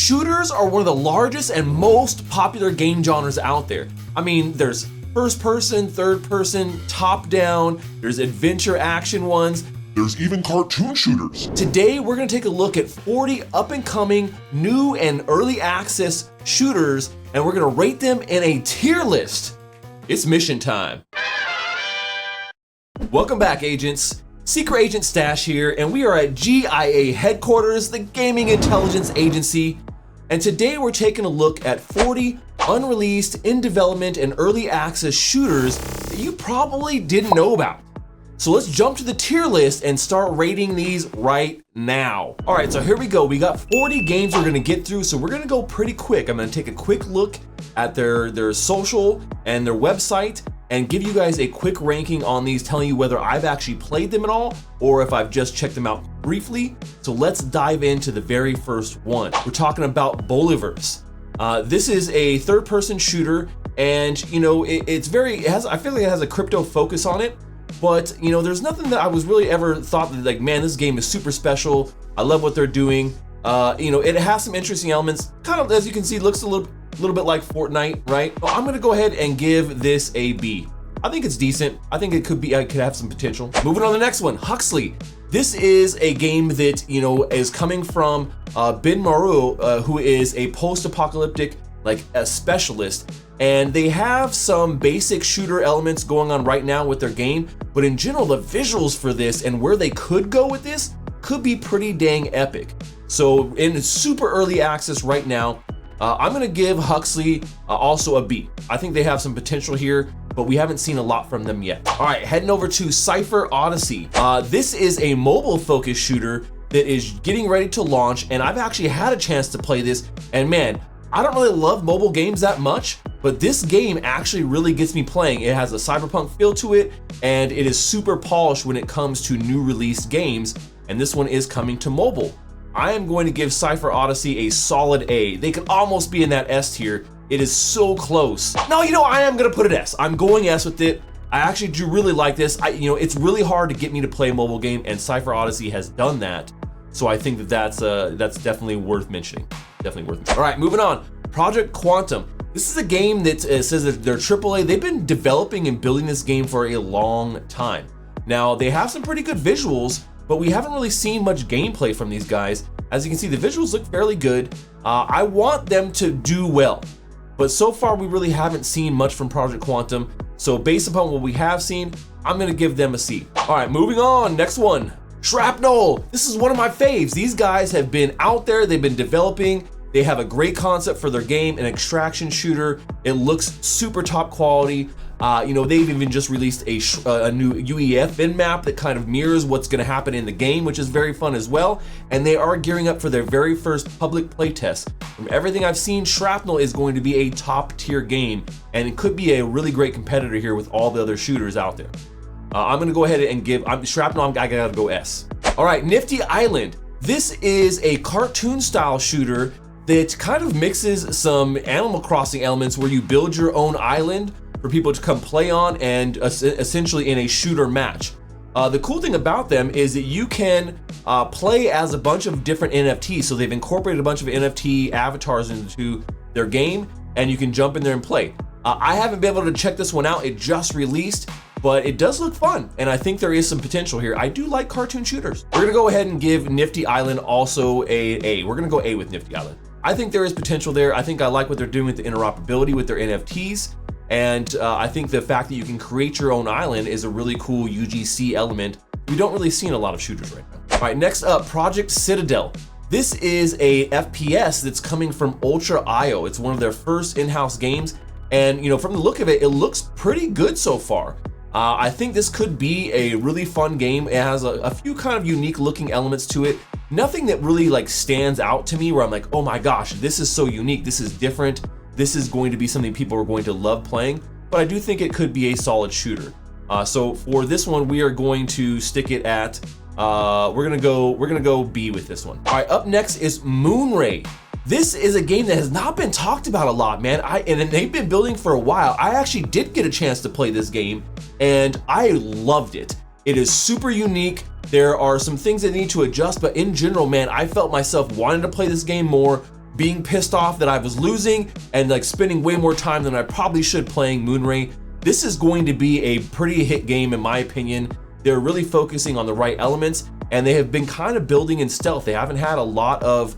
Shooters are one of the largest and most popular game genres out there. I mean, there's first person, third person, top down, there's adventure action ones. There's even cartoon shooters. Today, we're gonna take a look at 40 up and coming, new and early access shooters, and we're gonna rate them in a tier list. It's mission time. Welcome back, agents. Secret Agent Stash here, and we are at GIA headquarters, the Gaming Intelligence Agency. And today we're taking a look at 40 unreleased, in development, and early access shooters that you probably didn't know about. So let's jump to the tier list and start rating these right now. All right, so here we go. We got 40 games we're gonna get through, so we're gonna go pretty quick. I'm gonna take a quick look at their social and their website and give you guys a quick ranking on these, telling you whether I've actually played them at all or if I've just checked them out briefly. So let's dive into the very first one. We're talking about Bolers. This is a third-person shooter, and you know I feel like it has a crypto focus on it. But you know, there's nothing that I was really ever thought that like, man, this game is super special. I love what they're doing. You know, it has some interesting elements. Kind of, as you can see, looks a little bit like Fortnite, right? Well, I'm gonna go ahead and give this a B. I think it's decent. I think it could have some potential. Moving on to the next one, Huxley. This is a game that, you know, is coming from Ben Maru, who is a post-apocalyptic a specialist, and they have some basic shooter elements going on right now with their game, but in general, the visuals for this and where they could go with this could be pretty dang epic. So in super early access right now, I'm gonna give Huxley also a B. I think they have some potential here, but we haven't seen a lot from them yet. All right, heading over to Cipher Odyssey. This is a mobile focused shooter that is getting ready to launch, and I've actually had a chance to play this, and man, I don't really love mobile games that much, but this game actually really gets me playing. It has a cyberpunk feel to it, and it is super polished when it comes to new released games, and this one is coming to mobile. I am going to give Cipher Odyssey a solid A. They could almost be in that S tier. It is so close. No, you know, I am gonna put it S. I'm going S with it. I actually do really like this. You know, it's really hard to get me to play a mobile game, and Cipher Odyssey has done that. So I think that's definitely worth mentioning. Definitely worth mentioning. All right, moving on. Project Quantum. This is a game that says that they're AAA. They've been developing and building this game for a long time. Now, they have some pretty good visuals, but we haven't really seen much gameplay from these guys. As you can see, the visuals look fairly good. I want them to do well, but so far we really haven't seen much from Project Quantum. So based upon what we have seen, I'm gonna give them a C. All right, moving on, next one. Shrapnel. This is one of my faves. These guys have been out there, they've been developing. They have a great concept for their game, an extraction shooter. It looks super top quality. You know, they've even just released a new UEFN map that kind of mirrors what's gonna happen in the game, which is very fun as well. And they are gearing up for their very first public playtest. From everything I've seen, Shrapnel is going to be a top tier game, and it could be a really great competitor here with all the other shooters out there. I'm gonna go ahead and give Shrapnel, I gotta go S. All right, Nifty Island. This is a cartoon style shooter that kind of mixes some Animal Crossing elements where you build your own island for people to come play on, and essentially in a shooter match. The cool thing about them is that you can play as a bunch of different NFTs. So they've incorporated a bunch of NFT avatars into their game, and you can jump in there and play. I haven't been able to check this one out. It just released, but it does look fun, and I think there is some potential here. I do like cartoon shooters. We're gonna go ahead and give Nifty Island also a A. We're gonna go A with Nifty Island. I think there is potential there. I think I like what they're doing with the interoperability with their NFTs. And I think the fact that you can create your own island is a really cool UGC element we don't really see in a lot of shooters right now. All right, next up, Project Citadel. This is a FPS that's coming from Ultra.io. It's one of their first in-house games. And you know, from the look of it, it looks pretty good so far. I think this could be a really fun game. It has a few kind of unique looking elements to it. Nothing that really like stands out to me where I'm like, oh my gosh, this is so unique, this is different. This is going to be something people are going to love playing, but I do think it could be a solid shooter. So for this one, we are going to stick it at, we're gonna go B with this one. All right, up next is Moonray. This is a game that has not been talked about a lot, man. And they've been building for a while. I actually did get a chance to play this game, and I loved it. It is super unique. There are some things that need to adjust, but in general, man, I felt myself wanting to play this game more, being pissed off that I was losing and like spending way more time than I probably should playing Moonray. This is going to be a pretty hit game in my opinion. They're really focusing on the right elements, and they have been kind of building in stealth. They haven't had a lot of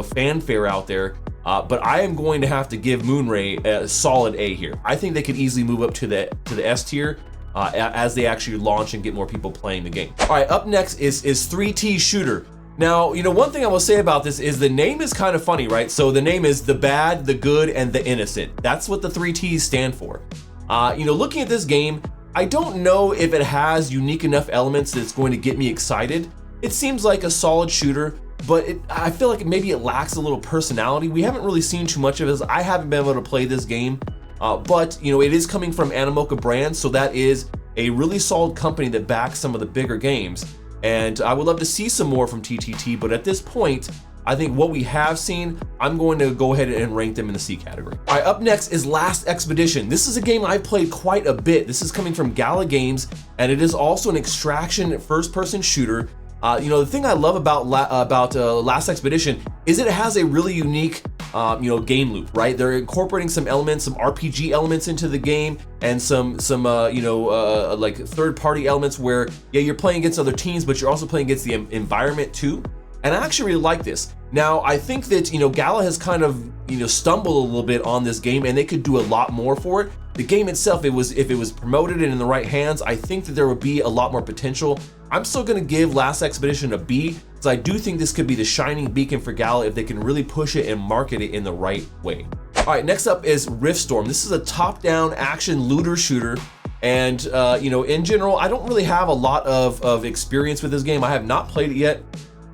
fanfare out there. But I am going to have to give Moonray a solid A here. I think they could easily move up to the S tier as they actually launch and get more people playing the game. All right, up next is 3T Shooter. Now, one thing I will say about this is the name is kind of funny, right? So the name is the bad, the good, and the innocent. That's what the 3Ts stand for. Looking at this game, I don't know if it has unique enough elements that's going to get me excited. It seems like a solid shooter, but I feel like maybe it lacks a little personality. We haven't really seen too much of this. I haven't been able to play this game, but it is coming from Animoca Brands, so that is a really solid company that backs some of the bigger games. And I would love to see some more from TTT, but at this point, I think what we have seen, I'm going to go ahead and rank them in the C category. All right, up next is Last Expedition. This is a game I've played quite a bit. This is coming from Gala Games, and it is also an extraction first-person shooter. The thing I love about Last Expedition is that it has a really unique, game loop, right? They're incorporating some elements, some RPG elements into the game, and some like third-party elements where, you're playing against other teams, but you're also playing against the environment too. And I actually really like this. Now, I think that, Gala has kind of, stumbled a little bit on this game, and they could do a lot more for it. The game itself, if it was promoted and in the right hands, I think that there would be a lot more potential. I'm still gonna give Last Expedition a B, because I do think this could be the shining beacon for Gala if they can really push it and market it in the right way. All right, next up is Riftstorm. This is a top-down action looter shooter. And, in general, I don't really have a lot of experience with this game. I have not played it yet.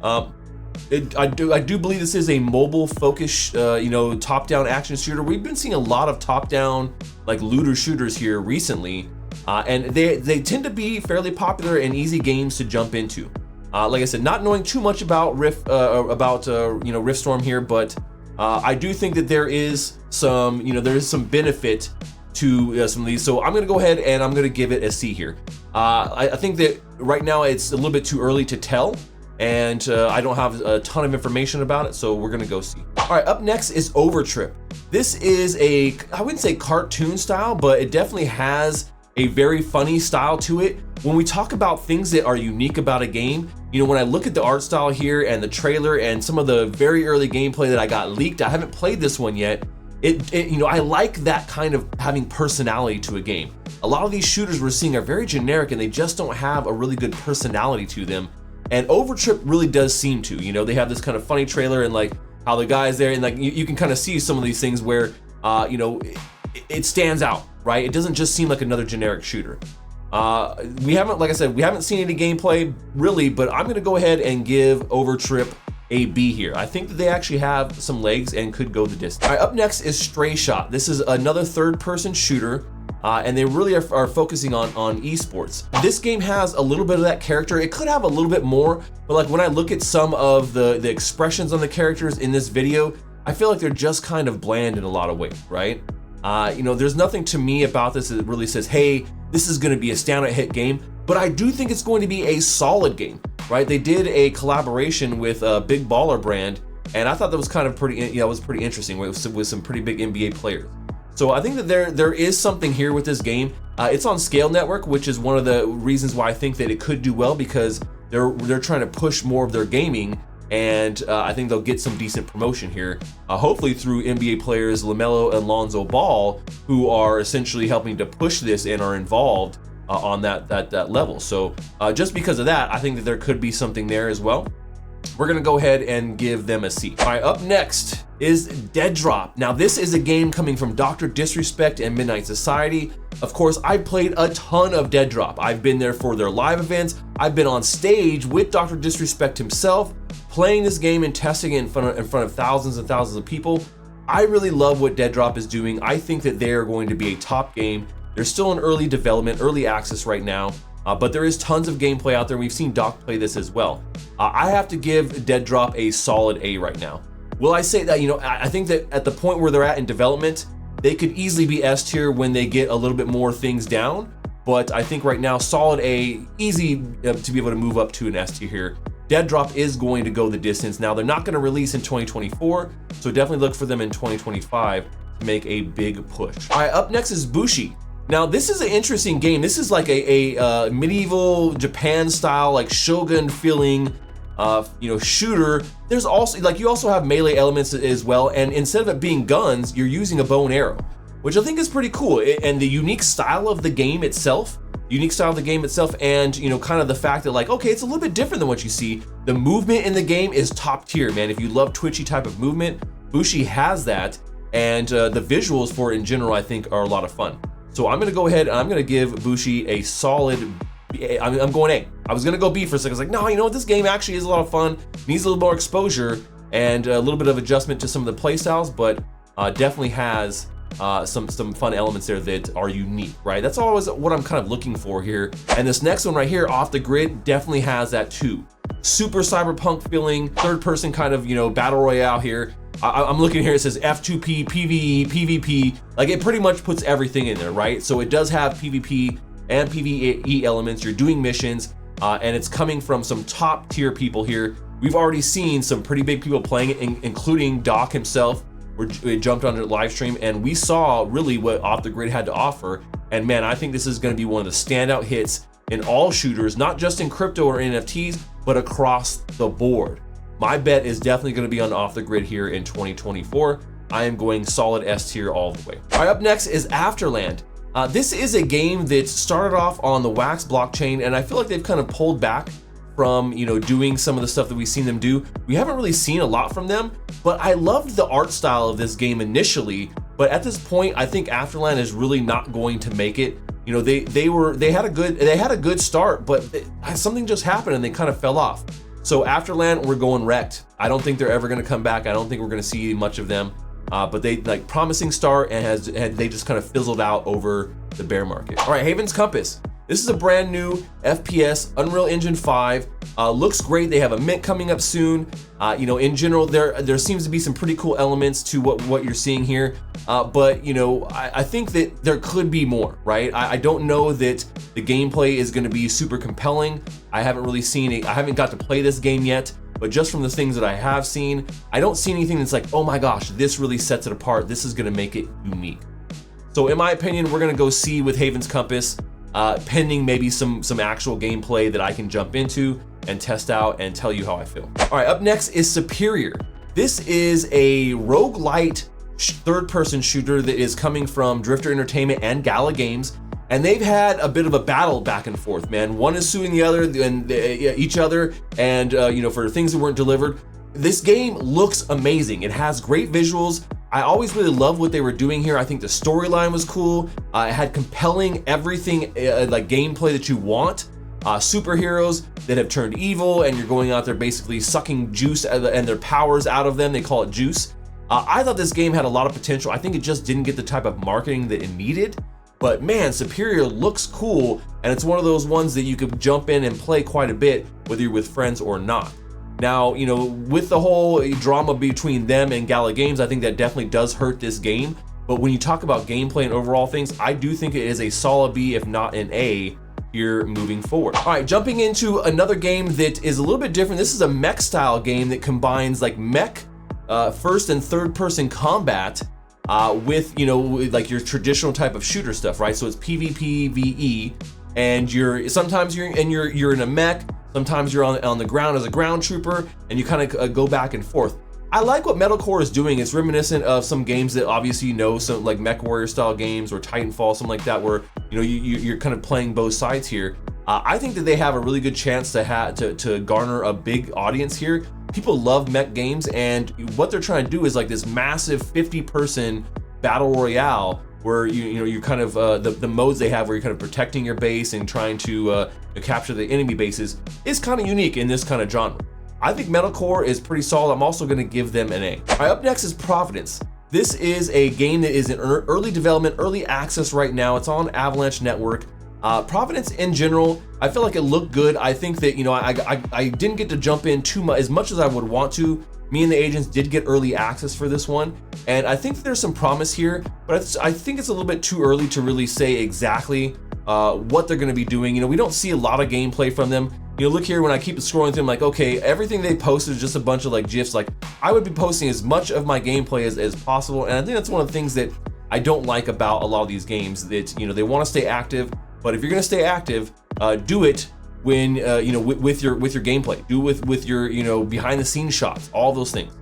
I do believe this is a mobile-focused, top-down action shooter. We've been seeing a lot of top-down, like, looter shooters here recently, and they tend to be fairly popular and easy games to jump into. Like I said, not knowing too much about Riftstorm here, but I do think that there is some, benefit to some of these. So I'm gonna go ahead and I'm gonna give it a C here. I think that right now it's a little bit too early to tell, and I don't have a ton of information about it, so we're gonna go see. All right, up next is Overtrip. This is I wouldn't say cartoon style, but it definitely has a very funny style to it. When we talk about things that are unique about a game, when I look at the art style here and the trailer and some of the very early gameplay that I got leaked, I haven't played this one yet. I like that kind of having personality to a game. A lot of these shooters we're seeing are very generic and they just don't have a really good personality to them. And Overtrip really does seem to, they have this kind of funny trailer and like how the guy's there and like you can kind of see some of these things where, it stands out, right? It doesn't just seem like another generic shooter. Like I said, we haven't seen any gameplay really, but I'm gonna go ahead and give Overtrip a B here. I think that they actually have some legs and could go the distance. All right, up next is Stray Shot. This is another third-person shooter, and they really are focusing on esports. This game has a little bit of that character. It could have a little bit more, but like when I look at some of the expressions on the characters in this video, I feel like they're just kind of bland in a lot of ways, right? There's nothing to me about this that really says, hey, this is gonna be a standout hit game, but I do think it's going to be a solid game, right? They did a collaboration with a big baller brand, and I thought that was kind of pretty, it was pretty interesting with some pretty big NBA players. So I think that there is something here with this game. It's on Scale Network, which is one of the reasons why I think that it could do well, because they're trying to push more of their gaming, and I think they'll get some decent promotion here, hopefully through NBA players LaMelo and Lonzo Ball, who are essentially helping to push this and are involved on that level. So just because of that, I think that there could be something there as well. We're gonna go ahead and give them a C. All right, up next is Dead Drop. Now this is a game coming from Dr. Disrespect and Midnight Society. Of course, I played a ton of Dead Drop. I've been there for their live events. I've been on stage with Dr. Disrespect himself, playing this game and testing it in front of thousands and thousands of people. I really love what Dead Drop is doing. I think that they are going to be a top game. They're still in early development, early access right now, but there is tons of gameplay out there. We've seen Doc play this as well. I have to give Dead Drop a solid A right now. Will I say that, I think that at the point where they're at in development, they could easily be S tier when they get a little bit more things down. But I think right now, solid A, easy to be able to move up to an S tier here. Dead Drop is going to go the distance. Now, they're not going to release in 2024, so definitely look for them in 2025 to make a big push. All right, up next is Bushi. Now, this is an interesting game. This is like a medieval Japan style, like Shogun feeling, shooter. There's also, like, you also have melee elements as well, and instead of it being guns, you're using a bow and arrow, which I think is pretty cool. And the unique style of the game itself, and kind of the fact that, like, okay, it's a little bit different than what you see. The movement in the game is top tier, man. If you love twitchy type of movement, Bushi has that, and the visuals for it in general, I think, are a lot of fun. So I'm gonna go ahead and I'm gonna give Bushi a solid, I'm going A. I was gonna go B for a second. I was like, no, you know what, this game actually is a lot of fun, needs a little more exposure and a little bit of adjustment to some of the play styles, but definitely has some fun elements there that are unique, right? That's always what I'm kind of looking for here. And this next one right here, Off the Grid, definitely has that too. Super cyberpunk feeling, third person kind of, battle royale here. I'm looking here, it says F2P, PvE, PvP, like it pretty much puts everything in there, right? So it does have PvP and PvE elements, you're doing missions, and it's coming from some top tier people here. We've already seen some pretty big people playing it, including Doc himself. We jumped on the live stream and we saw really what Off the Grid had to offer. And man, I think this is gonna be one of the standout hits in all shooters, not just in crypto or NFTs, but across the board. My bet is definitely going to be on Off the Grid here in 2024. I am going solid S tier all the way. All right, up next is Afterland. This is a game that started off on the Wax blockchain, and I feel like they've kind of pulled back from doing some of the stuff that we've seen them do. We haven't really seen a lot from them, but I loved the art style of this game initially. But at this point, I think Afterland is really not going to make it. They had a good start, but something just happened and they kind of fell off. So Afterland, we're going wrecked. I don't think they're ever going to come back. I don't think we're going to see much of them. But they like promising start and they just kind of fizzled out over the bear market. All right, Haven's Compass. This is a brand new FPS, Unreal Engine 5. Looks great. They have a mint coming up soon. In general, there seems to be some pretty cool elements to what you're seeing here. But I think that there could be more, right? I don't know that the gameplay is going to be super compelling. I haven't really seen it. I haven't got to play this game yet, but just from the things that I have seen, I don't see anything that's like, oh my gosh, this really sets it apart. This is going to make it unique. So in my opinion, we're going to go C with Haven's Compass. Pending maybe some actual gameplay that I can jump into and test out and tell you how I feel. All right, up next is Superior. This is a roguelite third-person shooter that is coming from Drifter Entertainment and Gala Games, and they've had a bit of a battle back and forth, man. One is suing the other and each other, and for things that weren't delivered. This game looks amazing. It has great visuals. I always really loved what they were doing here. I think the storyline was cool. It had compelling everything, like gameplay that you want. Superheroes that have turned evil, and you're going out there basically sucking juice and their powers out of them. They call it juice. I thought this game had a lot of potential. I think it just didn't get the type of marketing that it needed. But man, Superior looks cool, and it's one of those ones that you could jump in and play quite a bit, whether you're with friends or not. Now, with the whole drama between them and Gala Games, I think that definitely does hurt this game. But when you talk about gameplay and overall things, I do think it is a solid B, if not an A, here moving forward. All right, jumping into another game that is a little bit different. This is a mech style game that combines like mech, first and third person combat with, like your traditional type of shooter stuff, right? So it's PvP, VE, and sometimes you're in a mech. Sometimes you're on the ground as a ground trooper, and you kind of go back and forth. I like what Metalore is doing. It's reminiscent of some games that obviously some like Mech Warrior style games or Titanfall, something like that, where you're kind of playing both sides here. I think that they have a really good chance to garner a big audience here. People love mech games, and what they're trying to do is like this massive 50-person battle royale, where you're kind of the modes they have where you're kind of protecting your base and trying to capture the enemy bases is kind of unique in this kind of genre. I think Metalore is pretty solid. I'm also going to give them an A. All right, up next is Providence. This is a game that is in early development, early access right now. It's on Avalanche Network. Providence in general, I feel like it looked good. I think that I didn't get to jump in as much as I would want to. Me and the agents did get early access for this one, and I think there's some promise here, but I think it's a little bit too early to really say exactly what they're going to be doing. We don't see a lot of gameplay from them. You know, look here, when I keep scrolling through, I'm like, okay, everything they posted is just a bunch of like GIFs. Like, I would be posting as much of my gameplay as possible, and I think that's one of the things that I don't like about a lot of these games, that, you know, they want to stay active, but if you're going to stay active, do it when, you know, with your gameplay. Do it with your, you know, behind the scenes shots, all those things.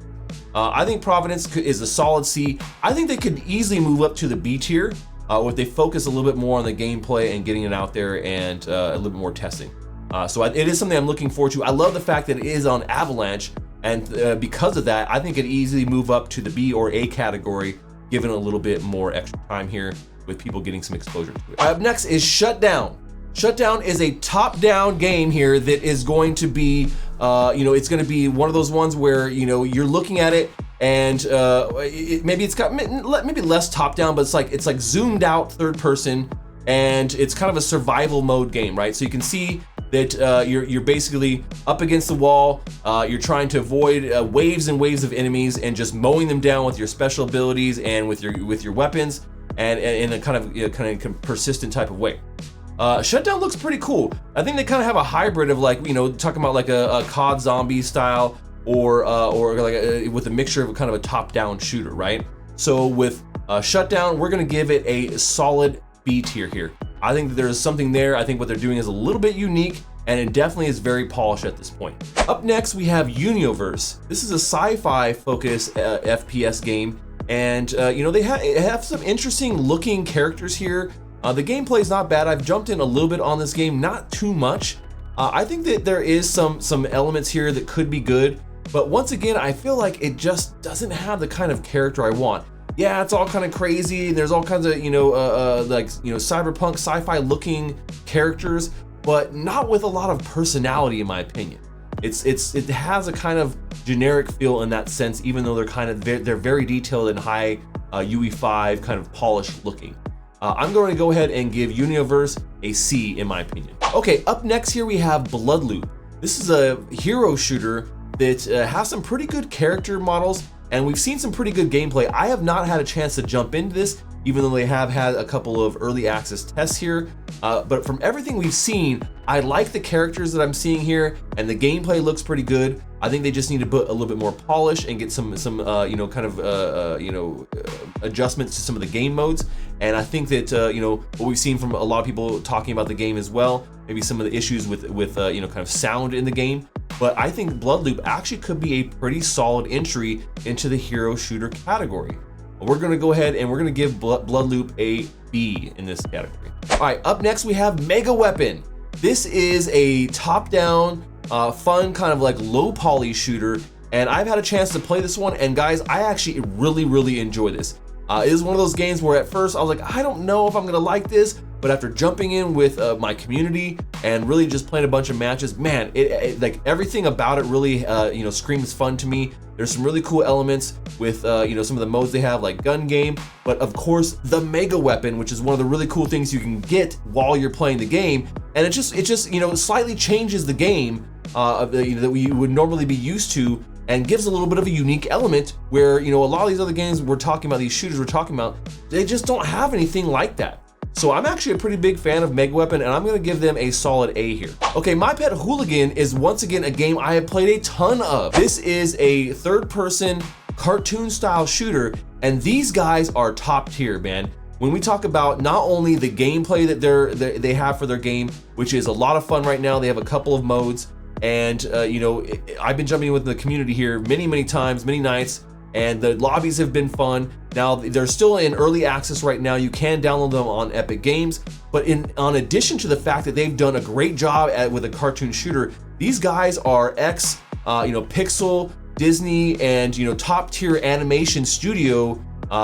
I think Providence is a solid C. I think they could easily move up to the B tier if they focus a little bit more on the gameplay and getting it out there, and a little bit more testing. So it is something I'm looking forward to. I love the fact that it is on Avalanche, and because of that, I think it'd easily move up to the B or A category, given a little bit more extra time here with people getting some exposure to it. Up next is Shutdown. Shutdown is a top-down game here that is going to be, you know, it's going to be one of those ones where, you know, you're looking at it, and maybe it's got maybe less top-down, but it's like zoomed out third person, and it's kind of a survival mode game, right? So you can see that you're basically up against the wall. You're trying to avoid waves and waves of enemies, and just mowing them down with your special abilities and with your weapons, and in a kind of persistent type of way. Shutdown looks pretty cool. I think they kind of have a hybrid of, like, you know, talking about like a COD zombie style, or like with a mixture of kind of a top-down shooter, right? So with Shutdown, we're gonna give it a solid B tier here. I think that there's something there. I think what they're doing is a little bit unique, and it definitely is very polished at this point. Up next, we have Universe. This is a sci-fi focused FPS game, and you know, they have some interesting looking characters here. The gameplay is not bad. I've jumped in a little bit on this game, not too much. I think that there is some elements here that could be good, but once again, I feel like it just doesn't have the kind of character I want. Yeah, it's all kind of crazy, and there's all kinds of, you know, like, you know, cyberpunk sci-fi looking characters, but not with a lot of personality, in my opinion. It has a kind of generic feel in that sense, even though they're very detailed and high UE5 kind of polished looking. I'm going to go ahead and give Universe a C, in my opinion. Okay, up next here we have Bloodloop. This is a hero shooter that has some pretty good character models, and we've seen some pretty good gameplay. I have not had a chance to jump into this, even though they have had a couple of early access tests here. But from everything we've seen, I like the characters that I'm seeing here, and the gameplay looks pretty good. I think they just need to put a little bit more polish and get some you know, kind of you know, adjustments to some of the game modes. And I think that you know, what we've seen from a lot of people talking about the game as well, maybe some of the issues with you know, kind of sound in the game. But I think Bloodloop actually could be a pretty solid entry into the hero shooter category. We're gonna go ahead and we're gonna give Bloodloop a B in this category. All right, up next we have Mega Weapon. This is a top-down, fun kind of like low poly shooter, and I've had a chance to play this one, and guys, I actually really enjoy this. It is one of those games where at first I was like, I don't know if I'm gonna like this, but after jumping in with my community and really just playing a bunch of matches, man, it like everything about it really you know, screams fun to me. There's some really cool elements with you know, some of the modes they have, like gun game, but of course the Mega Weapon, which is one of the really cool things you can get while you're playing the game, and it just you know, slightly changes the game you know, that we would normally be used to, and gives a little bit of a unique element where, you know, a lot of these other games we're talking about, these shooters we're talking about, they just don't have anything like that. So I'm actually a pretty big fan of Mega Weapon, and I'm gonna give them a solid A here. Okay, My Pet Hooligan is once again a game I have played a ton of. This is a third-person cartoon-style shooter, and these guys are top tier, man. When we talk about not only the gameplay that they have for their game, which is a lot of fun right now, they have a couple of modes, and you know, I've been jumping in with the community here many times, many nights, and the lobbies have been fun. Now they're still in early access right now. You can download them on Epic Games, but on addition to the fact that they've done a great job with a cartoon shooter, these guys are you know, Pixel, Disney, and you know, top tier animation studio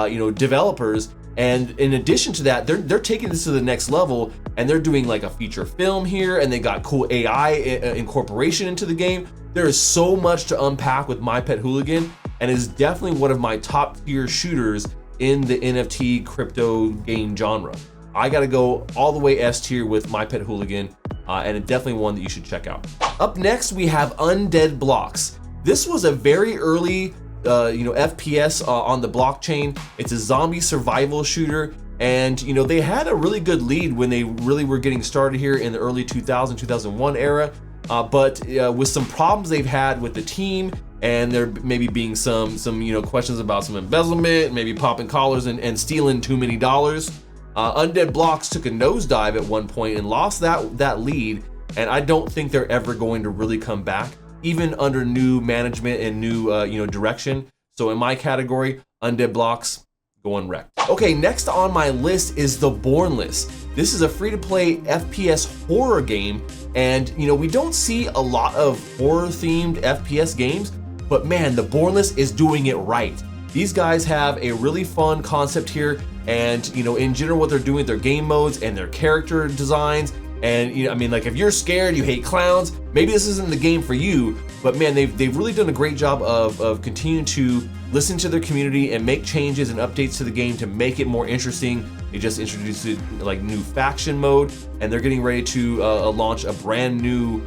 you know, developers. And in addition to that, they're taking this to the next level, and they're doing like a feature film here, and they got cool AI incorporation into the game. There is so much to unpack with My Pet Hooligan, and is definitely one of my top tier shooters in the NFT crypto game genre. I gotta go all the way S tier with My Pet Hooligan, and it's definitely one that you should check out. Up next, we have Undead Blocks. This was a very early you know, FPS on the blockchain. It's a zombie survival shooter, and you know, they had a really good lead when they really were getting started here in the early 2001 era. but with some problems they've had with the team, and there maybe being some questions about some embezzlement, maybe popping collars and stealing too many dollars. Undead Blocks took a nosedive at one point and lost that lead, and I don't think they're ever going to really come back, even under new management and new direction. So in my category, Undead Blocks going wrecked. Okay, next on my list is the Bornless. This is a free-to-play FPS horror game, and we don't see a lot of horror-themed FPS games, but man, the Bornless is doing it right. These guys have a really fun concept here, and in general what they're doing with their game modes and their character designs, and if you're scared, you hate clowns, maybe this isn't the game for you, but man, they've really done a great job of continuing to listen to their community and make changes and updates to the game to make it more interesting. They just introduced new faction mode, and they're getting ready to launch a brand new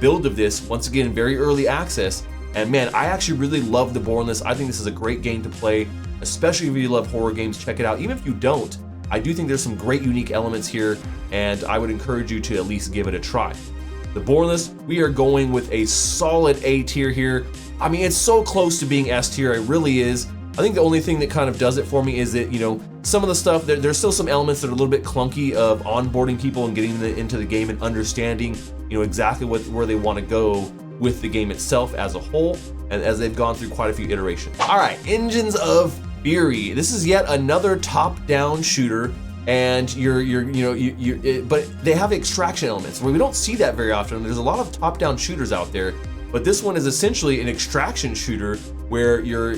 build of this, once again very early access. And man, I actually really love the Bornless. I think this is a great game to play, especially if you love horror games. Check it out. Even if you don't, I do think there's some great unique elements here, and I would encourage you to at least give it a try. The Bornless, we are going with a solid A tier here. I mean, it's so close to being S tier, it really is. I think the only thing that kind of does it for me is that, some of the stuff, there's still some elements that are a little bit clunky of onboarding people and getting them into the game and understanding, exactly where they want to go with the game itself as a whole, and as they've gone through quite a few iterations. All right, Engines of Fury. This is yet another top-down shooter, and but they have extraction elements where we don't see that very often. There's a lot of top-down shooters out there, but this one is essentially an extraction shooter where you're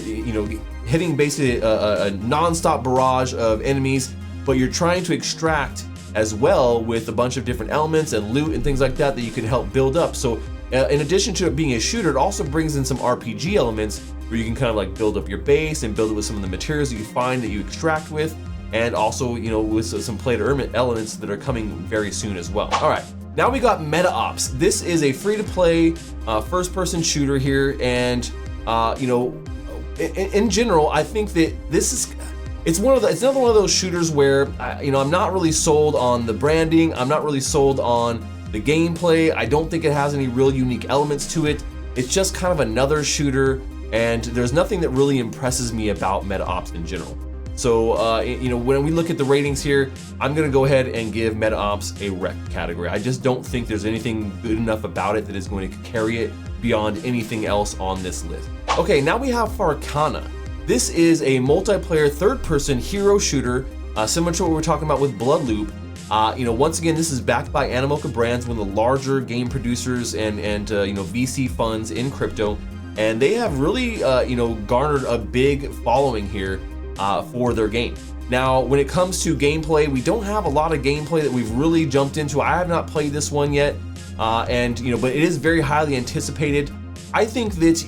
hitting basically a non-stop barrage of enemies, but you're trying to extract as well with a bunch of different elements and loot and things like that you can help build up. So in addition to it being a shooter, it also brings in some RPG elements where you can kind of build up your base and build it with some of the materials that you find that you extract with, and also with some play to earn elements that are coming very soon as well. All right, now we got Meta Ops. This is a free-to-play first-person shooter here, and in general, I think that it's another one of those shooters where I'm not really sold on the branding. I'm not really sold on the gameplay. I don't think it has any real unique elements to it. It's just kind of another shooter, and there's nothing that really impresses me about Meta Ops in general. So, when we look at the ratings here, I'm gonna go ahead and give Meta Ops a wreck category. I just don't think there's anything good enough about it that is going to carry it beyond anything else on this list. Okay, now we have Farana. This is a multiplayer third-person hero shooter, similar to what we were talking about with Bloodloop. Once again, this is backed by Animoca Brands, one of the larger game producers and VC funds in crypto, and they have really garnered a big following here for their game. Now, when it comes to gameplay, we don't have a lot of gameplay that we've really jumped into. I have not played this one yet, but it is very highly anticipated. I think that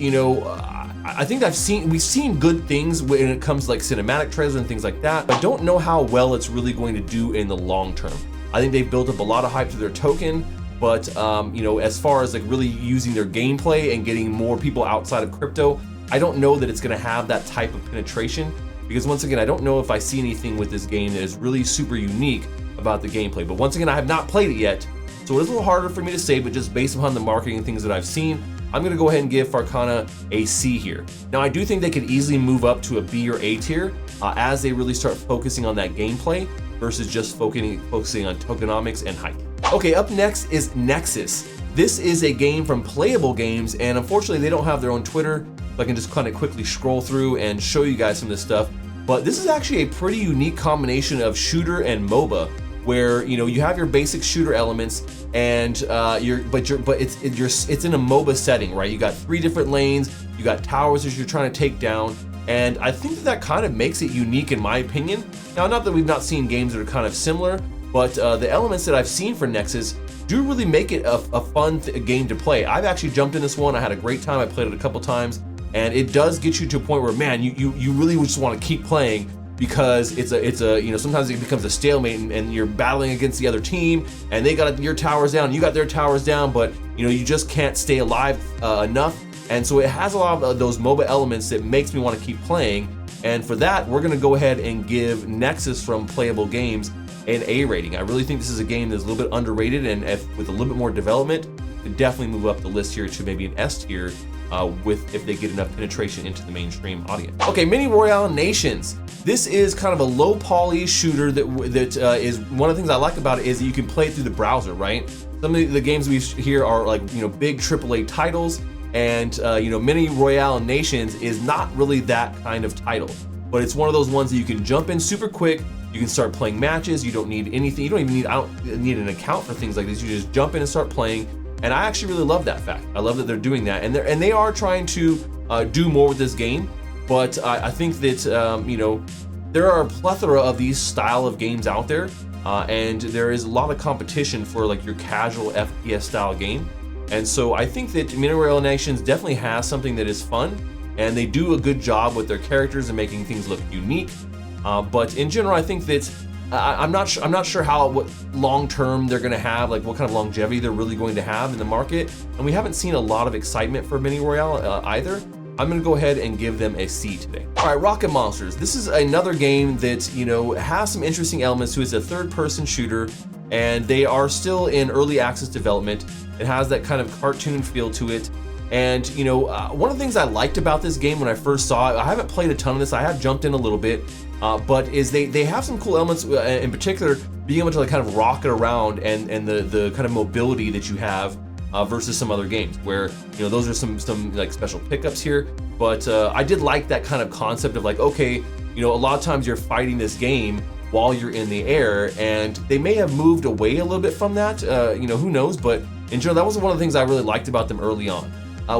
we've seen good things when it comes to cinematic trailers and things like that. I don't know how well it's really going to do in the long term. I think they've built up a lot of hype to their token, but as far as really using their gameplay and getting more people outside of crypto, I don't know that it's going to have that type of penetration, because once again, I don't know if I see anything with this game that is really super unique about the gameplay. But once again, I have not played it yet, so it's a little harder for me to say, but just based upon the marketing and things that I've seen, I'm gonna go ahead and give Farana a C here. Now, I do think they could easily move up to a B or A tier as they really start focusing on that gameplay versus just focusing on tokenomics and hype. Okay, up next is Nexus. This is a game from Playable Games, and unfortunately they don't have their own Twitter, so I can just kind of quickly scroll through and show you guys some of this stuff. But this is actually a pretty unique combination of shooter and MOBA, where you have your basic shooter elements, and it's in a MOBA setting, right? You got 3 different lanes, you got towers that you're trying to take down, and I think that kind of makes it unique in my opinion. Now, not that we've not seen games that are kind of similar, but the elements that I've seen for Nexus do really make it a fun game to play. I've actually jumped in this one. I had a great time. I played it a couple times, and it does get you to a point where, man, you really just want to keep playing, because it's a sometimes it becomes a stalemate, and you're battling against the other team, and they got your towers down, you got their towers down, but you just can't stay alive enough. And so it has a lot of those MOBA elements that makes me want to keep playing. And for that, we're gonna go ahead and give Nexus from Playable Games an A rating. I really think this is a game that's a little bit underrated, and with a little bit more development, could definitely move up the list here to maybe an S tier if they get enough penetration into the mainstream audience. Okay, Mini Royale Nations. This is kind of a low poly shooter that is one of the things I like about it is that you can play it through the browser, right? Some of the games we hear are like, big AAA titles, and Mini Royale Nations is not really that kind of title, but it's one of those ones that you can jump in super quick. You can start playing matches. You don't need anything. You don't even need, I don't need an account for things like this. You just jump in and start playing. And I actually really love that fact. I love that they're doing that, and they are trying to do more with this game. But I think that there are a plethora of these style of games out there, and there is a lot of competition for like your casual FPS style game. And so I think that Mini Royale Nations definitely has something that is fun, and they do a good job with their characters and making things look unique. But in general, I think that I'm not sure what long term they're going to have, like what kind of longevity they're really going to have in the market. And we haven't seen a lot of excitement for Mini Royale either. I'm going to go ahead and give them a C today. All right, Rocket Monsters. This is another game that has some interesting elements to it. It's a third-person shooter, and they are still in early access development. It has that kind of cartoon feel to it. And one of the things I liked about this game when I first saw it, I haven't played a ton of this. I have jumped in a little bit, but is they have some cool elements. In particular, being able to like kind of rocket around and the kind of mobility that you have versus some other games where those are some like special pickups here. But I did like that kind of concept of like, okay, a lot of times you're fighting this game while you're in the air, and they may have moved away a little bit from that. Who knows? But in general, that was one of the things I really liked about them early on.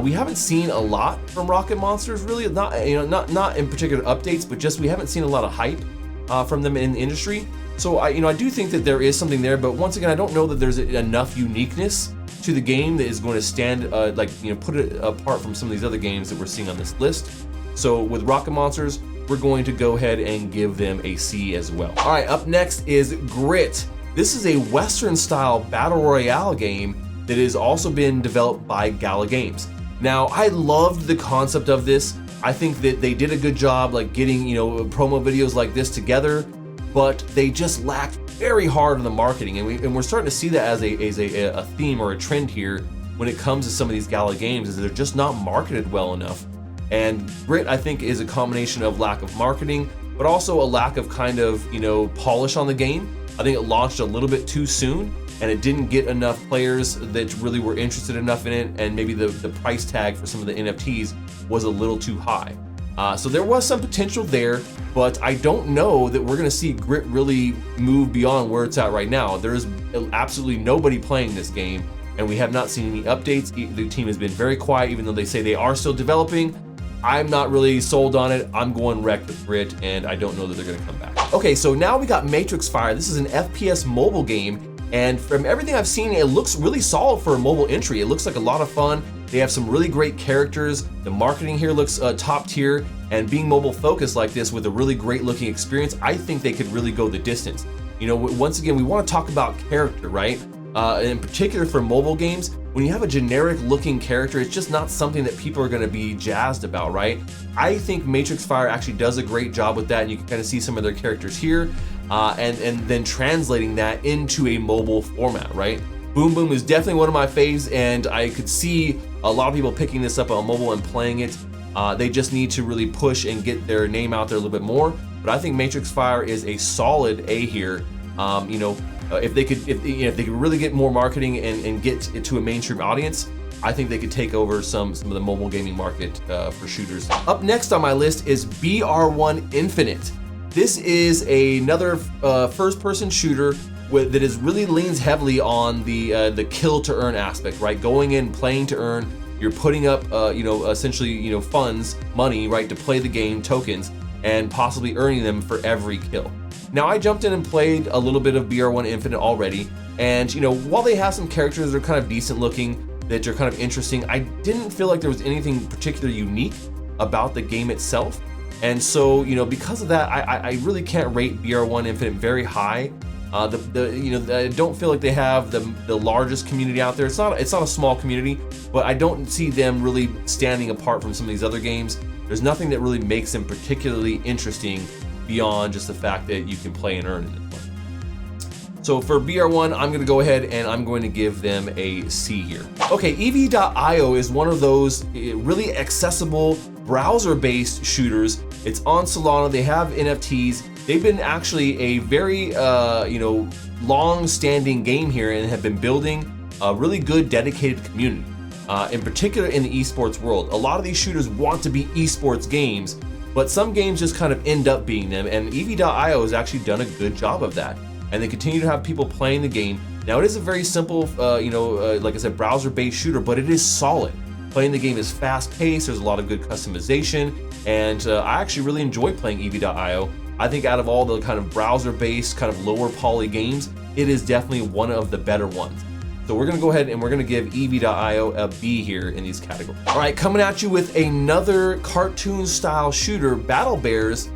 We haven't seen a lot from Rocket Monsters, really. Not in particular updates, but just we haven't seen a lot of hype from them in the industry. So I do think that there is something there, but once again, I don't know that there's enough uniqueness to the game that is going to stand put it apart from some of these other games that we're seeing on this list. So with Rocket Monsters, we're going to go ahead and give them a C as well. All right, up next is Grit. This is a Western-style battle royale game that has also been developed by Gala Games. Now, I loved the concept of this. I think that they did a good job like getting promo videos like this together, but they just lacked very hard on the marketing, and we're starting to see that as a theme or a trend here when it comes to some of these Gala games, is they're just not marketed well enough. And Grit, I think, is a combination of lack of marketing, but also a lack of kind of polish on the game. I think it launched a little bit too soon, and it didn't get enough players that really were interested enough in it, and maybe the price tag for some of the NFTs was a little too high. So there was some potential there, but I don't know that we're gonna see Grit really move beyond where it's at right now. There is absolutely nobody playing this game, and we have not seen any updates. The team has been very quiet, even though they say they are still developing. I'm not really sold on it. I'm going wrecked with Grit, and I don't know that they're gonna come back. Okay, so now we got Matrix Fire. This is an FPS mobile game, and from everything I've seen, it looks really solid for a mobile entry. It looks like a lot of fun. They have some really great characters. The marketing here looks top tier, and being mobile focused like this with a really great looking experience, I think they could really go the distance. Once again, we want to talk about character, right? In particular for mobile games, when you have a generic looking character, it's just not something that people are going to be jazzed about, right? I think Matrix Fire actually does a great job with that, and you can kind of see some of their characters here, and then translating that into a mobile format, right? Boom Boom is definitely one of my faves, and I could see a lot of people picking this up on mobile and playing it. They just need to really push and get their name out there a little bit more. But I think Matrix Fire is a solid A here. If they could really get more marketing and get it to a mainstream audience, I think they could take over some of the mobile gaming market for shooters. Up next on my list is BR1 Infinite. This is another first-person shooter that really leans heavily on the kill to earn aspect, right? Going in, playing to earn. You're putting up, essentially, funds, money, right, to play the game, tokens, and possibly earning them for every kill. Now, I jumped in and played a little bit of BR1 Infinite already, and while they have some characters that are kind of decent looking, that are kind of interesting, I didn't feel like there was anything particularly unique about the game itself. And so, because of that, I really can't rate BR1 Infinite very high. I don't feel like they have the largest community out there. It's not a small community, but I don't see them really standing apart from some of these other games. There's nothing that really makes them particularly interesting beyond just the fact that you can play and earn in this one. So for BR1, I'm gonna go ahead and I'm going to give them a C here. Okay, EV.io is one of those really accessible browser-based shooters. It's on Solana, they have NFTs. They've been actually a very, long-standing game here and have been building a really good dedicated community. In particular in the esports world. A lot of these shooters want to be esports games, but some games just kind of end up being them, and EV.io has actually done a good job of that. And they continue to have people playing the game. Now it is a very simple, like I said, browser-based shooter, but it is solid. Playing the game is fast-paced, there's a lot of good customization, and I actually really enjoy playing EV.io. I think out of all the kind of browser-based, kind of lower poly games, it is definitely one of the better ones. So we're gonna go ahead and we're gonna give EV.io a B here in these categories. All right, coming at you with another cartoon style shooter, Battle Bears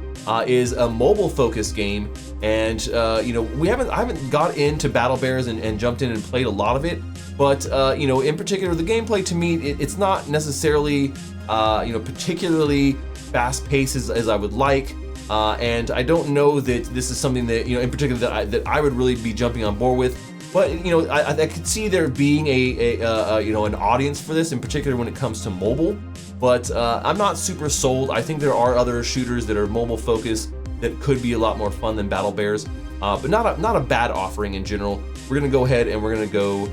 is a mobile focused game. And I haven't got into Battle Bears and jumped in and played a lot of it, but in particular, the gameplay to me, it's not necessarily particularly fast paced as I would like. And I don't know that this is something that, in particular that I would really be jumping on board with. But I could see there being an audience for this, in particular when it comes to mobile. But I'm not super sold. I think there are other shooters that are mobile focused that could be a lot more fun than Battle Bears, but not a bad offering in general. We're gonna go ahead and we're gonna go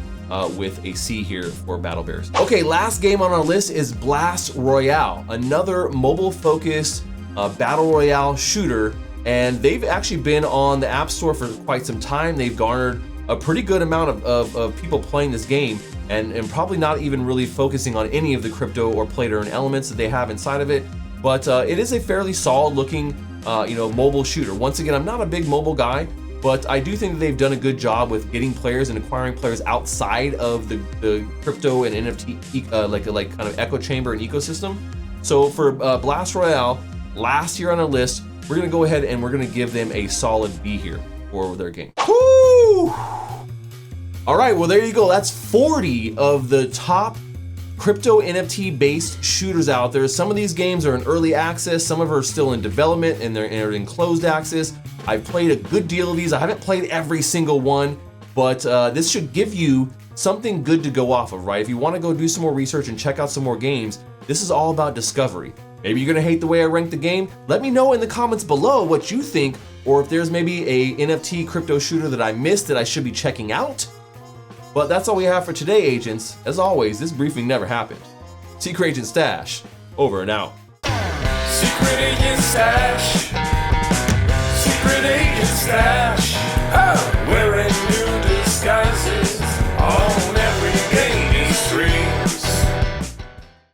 with a C here for Battle Bears. Okay, last game on our list is Blast Royale, another mobile focused battle royale shooter, and they've actually been on the App Store for quite some time. They've garnered a pretty good amount of people playing this game, and probably not even really focusing on any of the crypto or play to earn elements that they have inside of it. But it is a fairly solid looking mobile shooter. Once again, I'm not a big mobile guy, but I do think that they've done a good job with getting players and acquiring players outside of the crypto and NFT like kind of echo chamber and ecosystem. So for Blast Royale, last year on our list, we're gonna go ahead and we're gonna give them a solid B here for their game. Woo! All right, well there you go. That's 40 of the top crypto NFT based shooters out there. Some of these games are in early access, some of them are still in development and they're in closed access. I've played a good deal of these. I haven't played every single one, but this should give you something good to go off of, right? If you want to go do some more research and check out some more games, this is all about discovery. Maybe you're gonna hate the way I rank the game. Let me know in the comments below what you think, or if there's maybe a NFT crypto shooter that I missed that I should be checking out. But that's all we have for today, agents. As always, this briefing never happened. Secret Agent Stash, over and out. Secret Agent Stash. Secret Agent Stash.